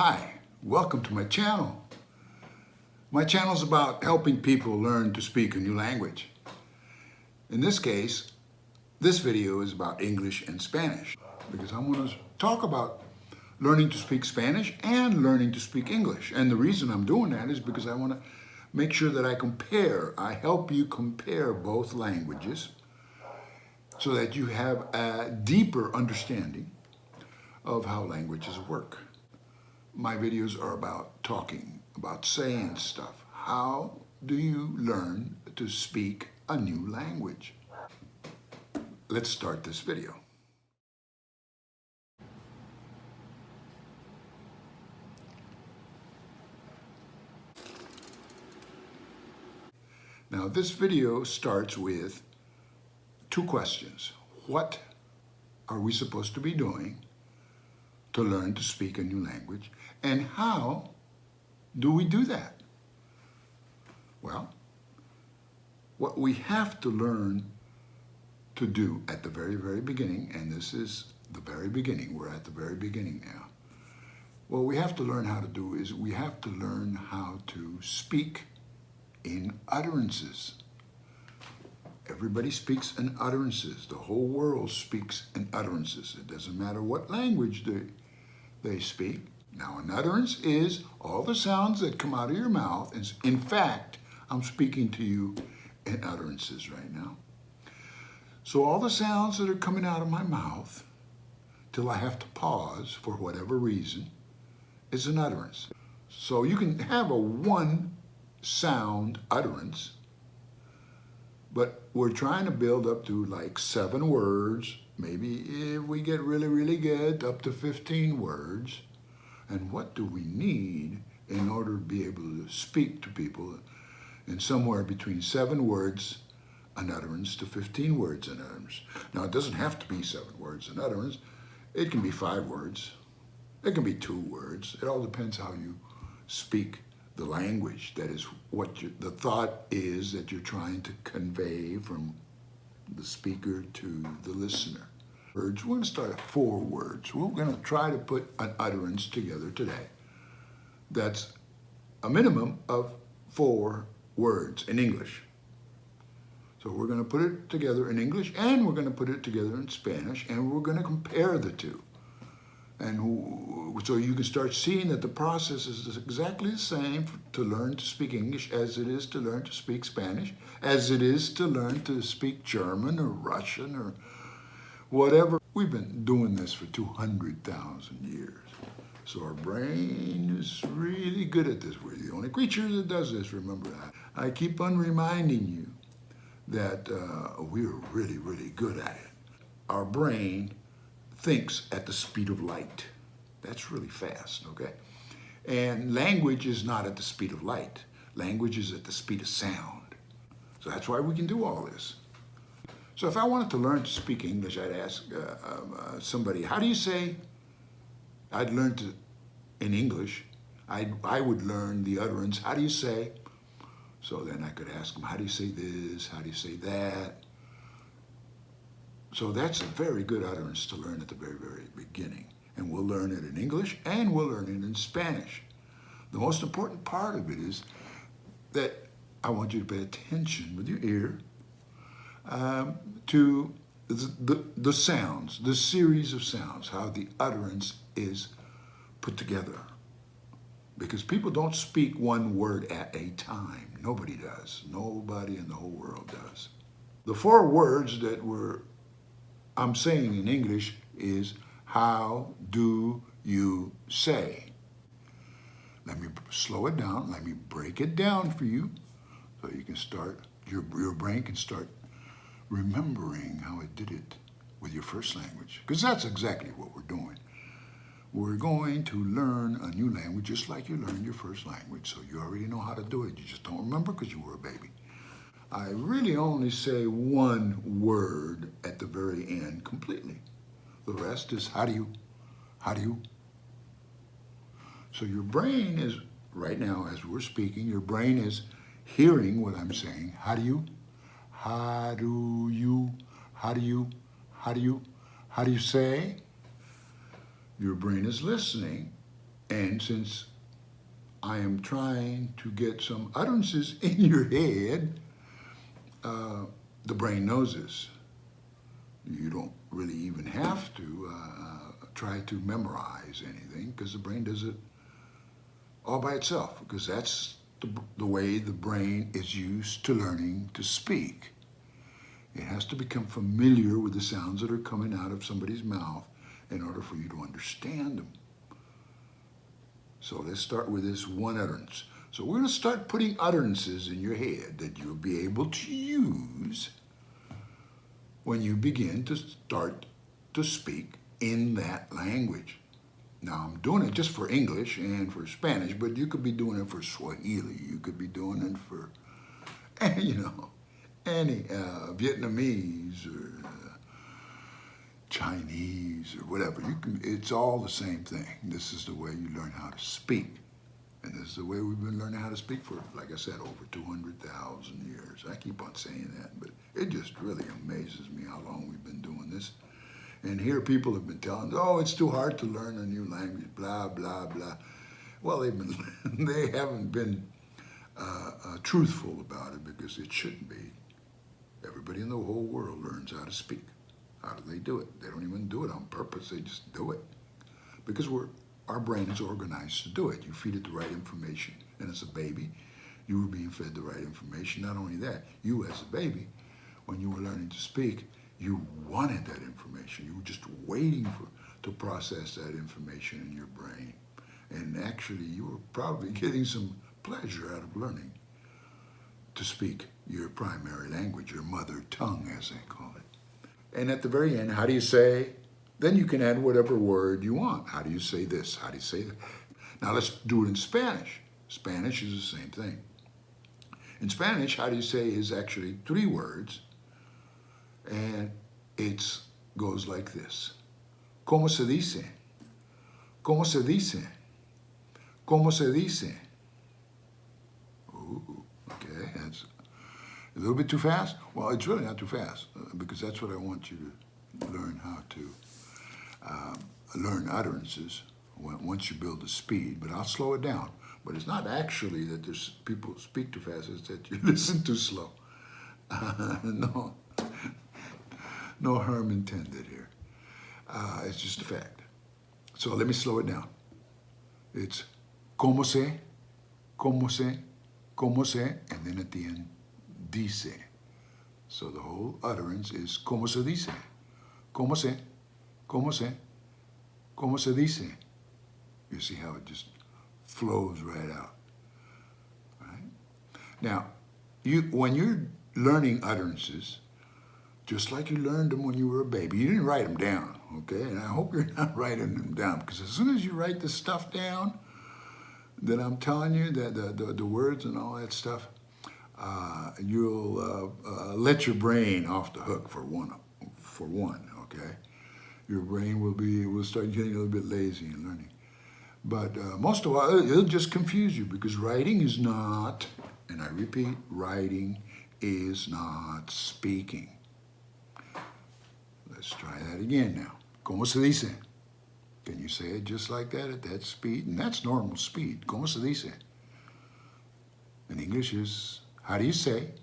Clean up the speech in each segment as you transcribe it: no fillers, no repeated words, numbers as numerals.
Hi, welcome to my channel. My channel is about helping people learn to speak a new language. In this case, this video is about English and Spanish because I want to talk about learning to speak Spanish and learning to speak English. And the reason I'm doing that is because I want to make sure that I help you compare both languages so that you have a deeper understanding of how languages work. My videos are about talking, about saying stuff. How do you learn to speak a new language? Let's start this video. Now this video starts with two questions. What are we supposed to be doing to learn to speak a new language? And how do we do that? Well, what we have to learn to do at the very, very beginning, and this is the very beginning, we're at the very beginning now. What we have to learn how to do is we have to learn how to speak in utterances. Everybody speaks in utterances. The whole world speaks in utterances. It doesn't matter what language they speak. Now, an utterance is all the sounds that come out of your mouth. In fact, I'm speaking to you in utterances right now. So all the sounds that are coming out of my mouth, till I have to pause for whatever reason, is an utterance. So you can have a one sound utterance, but we're trying to build up to like 7 words, maybe if we get really, really good, up to 15 words. And what do we need in order to be able to speak to people in somewhere between 7 words an utterance to 15 words an utterance? Now, it doesn't have to be 7 words an utterance. It can be 5 words. It can be 2 words. It all depends how you speak the language. That is what the thought is that you're trying to convey from the speaker to the listener. Words. We're going to start at 4 words. We're going to try to put an utterance together today. That's a minimum of 4 words in English. So we're going to put it together in English and we're going to put it together in Spanish and we're going to compare the two. And so you can start seeing that the process is exactly the same to learn to speak English as it is to learn to speak Spanish, as it is to learn to speak German or Russian or whatever. We've been doing this for 200,000 years. So our brain is really good at this. We're the only creature that does this, remember that. I keep on reminding you that we're really, really good at it. Our brain thinks at the speed of light. That's really fast, okay? And language is not at the speed of light. Language is at the speed of sound. So that's why we can do all this. So if I wanted to learn to speak English, I'd ask somebody, how do you say, I'd learn to, in English, I would learn the utterance, how do you say? So then I could ask them, how do you say this? How do you say that? So that's a very good utterance to learn at the very, very beginning. And we'll learn it in English and we'll learn it in Spanish. The most important part of it is that I want you to pay attention with your ear to the sounds, the series of sounds, how the utterance is put together. Because people don't speak one word at a time. Nobody does. Nobody in the whole world does. The 4 words that I'm saying in English is, how do you say? Let me slow it down. Let me break it down for you so you can start, your brain can start remembering how it did it with your first language. Because that's exactly what we're doing. We're going to learn a new language just like you learned your first language. So you already know how to do it. You just don't remember because you were a baby. I really only say 1 word at the very end completely. The rest is how do you. So your brain is, right now as we're speaking, your brain is hearing what I'm saying. How do you say? Your brain is listening And since I am trying to get some utterances in your head, the brain knows this. You don't really even have to try to memorize anything because the brain does it all by itself, because that's the way the brain is used to learning to speak. It has to become familiar with the sounds that are coming out of somebody's mouth in order for you to understand them. So let's start with this one utterance. So we're going to start putting utterances in your head that you'll be able to use when you begin to start to speak in that language. Now, I'm doing it just for English and for Spanish, but you could be doing it for Swahili. You could be doing it for, any Vietnamese or Chinese or whatever. It's all the same thing. This is the way you learn how to speak. And this is the way we've been learning how to speak for, like I said, over 200,000 years. I keep on saying that, but it just really amazes me how long we've been doing this. And here people have been telling us, oh, it's too hard to learn a new language, blah, blah, blah. Well, they haven't been truthful about it, because it shouldn't be. Everybody in the whole world learns how to speak. How do they do it? They don't even do it on purpose. They just do it. Because our brain is organized to do it. You feed it the right information. And as a baby, you were being fed the right information. Not only that, you as a baby, when you were learning to speak, you wanted that information. You were just waiting to process that information in your brain. And actually, you were probably getting some pleasure out of learning to speak your primary language, your mother tongue, as they call it. And at the very end, how do you say? Then you can add whatever word you want. How do you say this? How do you say that? Now let's do it in Spanish. Spanish is the same thing. In Spanish, how do you say is actually 3 words. And it goes like this. ¿Cómo se dice? ¿Cómo se dice? ¿Cómo se dice? Ooh, okay, that's a little bit too fast? Well, it's really not too fast, because that's what I want you to learn how to learn utterances once you build the speed. But I'll slow it down. But it's not actually that there's people speak too fast, it's that you listen too slow. No harm intended here. It's just a fact. So let me slow it down. It's como se, como se, como se, and then at the end, dice. So the whole utterance is como se dice. Como se, como se, como se dice. You see how it just flows right out. Right? Now, when you're learning utterances, just like you learned them when you were a baby, you didn't write them down, okay? And I hope you're not writing them down, because as soon as you write the stuff down that I'm telling you, the words and all that stuff, you'll let your brain off the hook for one, okay? Your brain will start getting a little bit lazy in learning. But most of all, it'll just confuse you, because writing is not, and I repeat, writing is not speaking. Let's try that again now. ¿Cómo se dice? Can you say it just like that at that speed? And that's normal speed. ¿Cómo se dice? In English is, how do you say?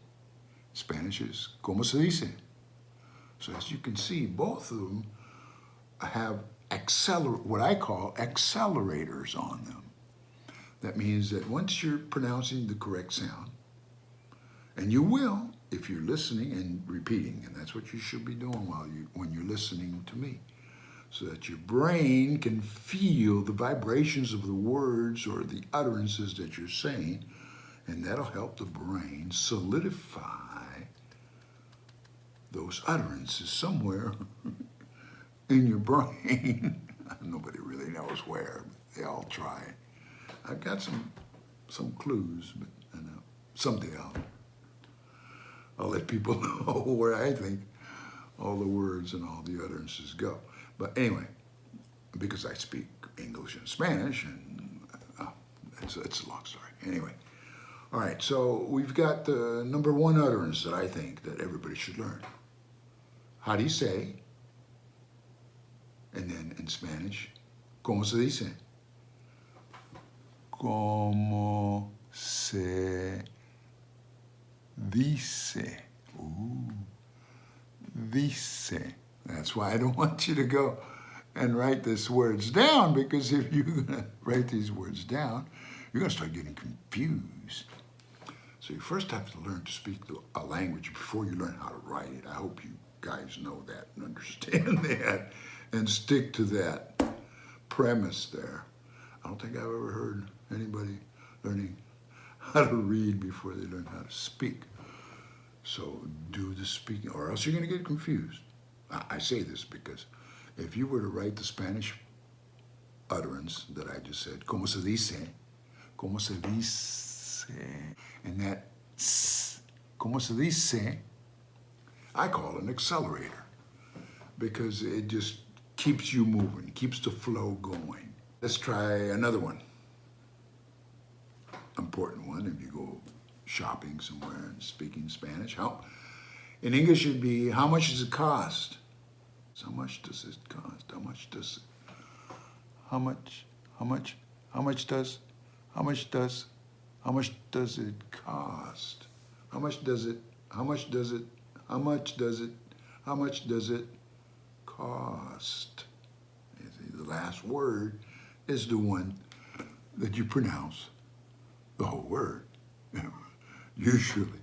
Spanish is, ¿cómo se dice? So as you can see, both of them have what I call accelerators on them. That means that once you're pronouncing the correct sound, and you will if you're listening and repeating, and that's what you should be doing when you're listening to me, so that your brain can feel the vibrations of the words or the utterances that you're saying, and that'll help the brain solidify those utterances somewhere in your brain. Nobody really knows where, but they all try. I've got some clues, but someday I'll let people know where I think all the words and all the utterances go. But anyway, because I speak English and Spanish, and it's a long story. Anyway, all right, so we've got the number 1 utterance that I think that everybody should learn. How do you say? And then in Spanish, ¿cómo se dice? ¿Cómo se dice? Ooh, dice. That's why I don't want you to go and write these words down, because if you're going to write these words down, you're going to start getting confused. So you first have to learn to speak a language before you learn how to write it. I hope you guys know that and understand that and stick to that premise there. I don't think I've ever heard anybody learning how to read before they learn how to speak. So do the speaking, or else you're going to get confused. I say this because if you were to write the Spanish utterance that I just said, ¿cómo se dice? ¿Cómo se dice? And that s, ¿cómo se dice? I call it an accelerator, because it just keeps you moving, keeps the flow going. Let's try another one. Important one if you go shopping somewhere and speaking Spanish. In English it'd be, how much does it cost? How much does it cost? How much does it? How much does it cost? How much does it cost? The last word is the one that you pronounce the whole word, usually.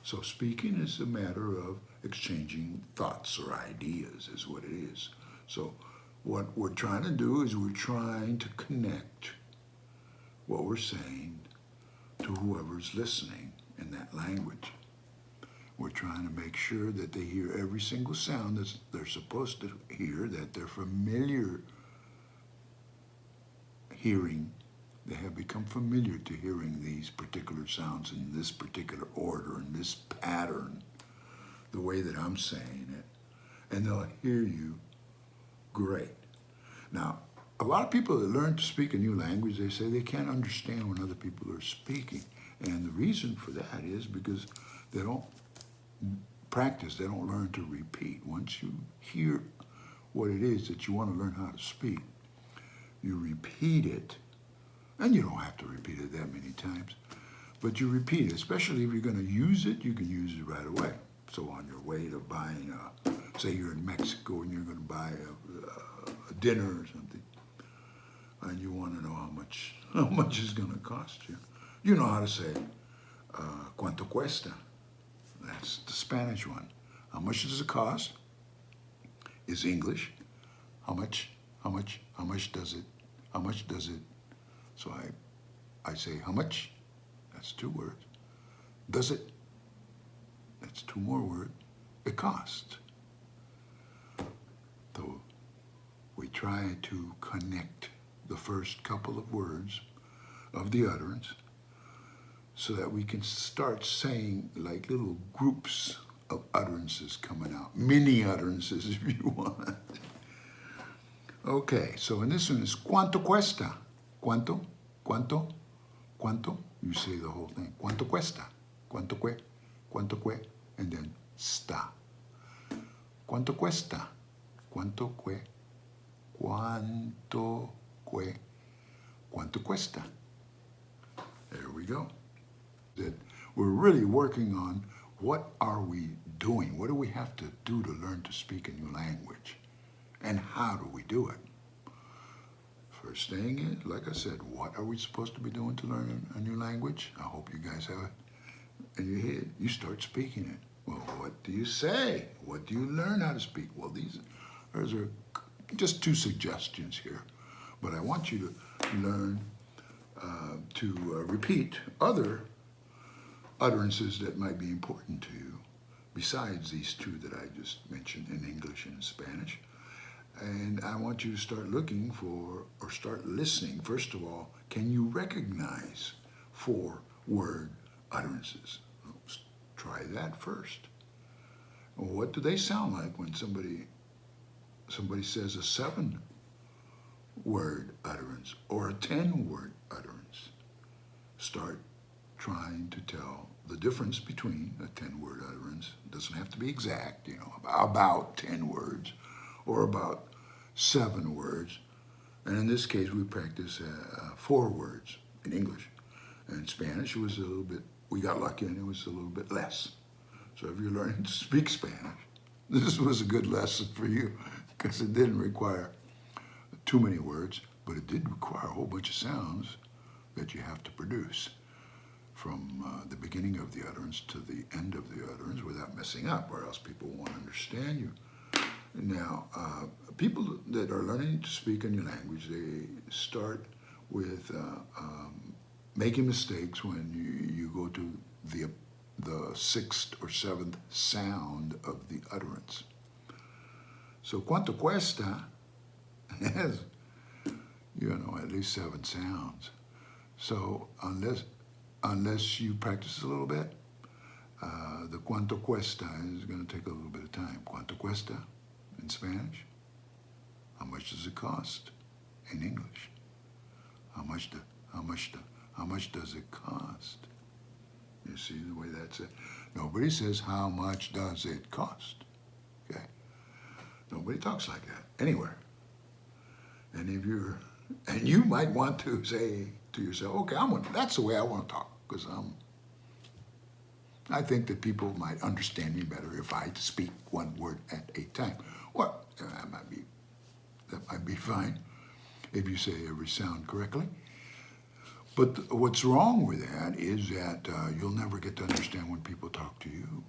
So speaking is a matter of exchanging thoughts or ideas, is what it is. So what we're trying to do is we're trying to connect what we're saying to whoever's listening in that language. We're trying to make sure that they hear every single sound that they're supposed to hear, that they're familiar hearing. They have become familiar to hearing these particular sounds in this particular order, in this pattern, the way that I'm saying it. And they'll hear you great. Now, a lot of people that learn to speak a new language, they say they can't understand when other people are speaking. And the reason for that is because they don't practice, they don't learn to repeat. Once you hear what it is that you want to learn how to speak, you repeat it, and you don't have to repeat it that many times, but you repeat it, especially if you're going to use it, you can use it right away. So on your way to buying, say you're in Mexico and you're going to buy a dinner or something, and you want to know how much it's going to cost you, you know how to say, ¿cuánto cuesta? That's the Spanish one. How much does it cost? Is English. How much does it? So I say, how much? That's 2 words. Does it? That's 2 more words. It costs. So we try to connect the first couple of words of the utterance so that we can start saying like little groups of utterances coming out, mini utterances if you want. Okay, so in this one is ¿cuánto cuesta? ¿Cuánto? ¿Cuánto? ¿Cuánto? You say the whole thing. ¿Cuánto cuesta? ¿Cuánto cue? ¿Cuánto cue? And then sta. ¿Cuánto cuesta? ¿Cuánto cue? ¿Cuánto cue? ¿Cuánto cuesta? There we go. That we're really working on what are we doing? What do we have to do to learn to speak a new language? And how do we do it? First thing is, like I said, what are we supposed to be doing to learn a new language? I hope you guys have it in your head. You start speaking it. Well, what do you say? What do you learn how to speak? Well, these are just 2 suggestions here. But I want you to learn to repeat other utterances that might be important to you, besides these 2 that I just mentioned in English and Spanish. And I want you to start looking for, or start listening. First of all, can you recognize 4-word utterances? Let's try that first. Well, what do they sound like when somebody says a 7-word utterance or a 10-word utterance? Start trying to tell the difference between a 10-word utterance. It doesn't have to be exact, about 10 words or about 7 words. And in this case, we practice 4 words. in English. In Spanish, it was a little bit, we got lucky and it was a little bit less. So if you're learning to speak Spanish, this was a good lesson for you because it didn't require too many words, but it did require a whole bunch of sounds that you have to produce from the beginning of the utterance to the end of the utterance without messing up, or else people won't understand you. Now, people that are learning to speak a new language, they start with making mistakes when you go to the sixth or seventh sound of the utterance. So, ¿cuánto cuesta? Has, at least 7 sounds. So, unless you practice a little bit, the cuánto cuesta is going to take a little bit of time. ¿Cuánto cuesta in Spanish? How much does it cost in English? How much does it cost? You see the way that's it? Nobody says, how much does it cost? Okay? Nobody talks like that anywhere. And you might want to say to yourself, okay, that's the way I want to talk, because I think that people might understand me better if I speak one word at a time. Well, that might be fine if you say every sound correctly. But what's wrong with that is that you'll never get to understand when people talk to you,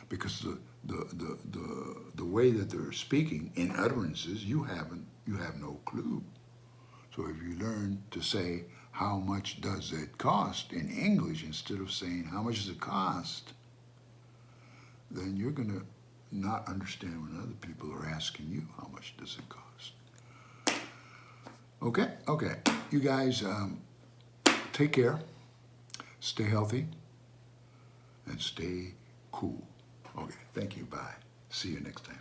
because the way that they're speaking in utterances, you have no clue. So if you learn to say, how much does it cost in English instead of saying, how much does it cost, then you're going to not understand when other people are asking you, how much does it cost? Okay. You guys, take care, stay healthy, and stay cool. Okay, thank you. Bye. See you next time.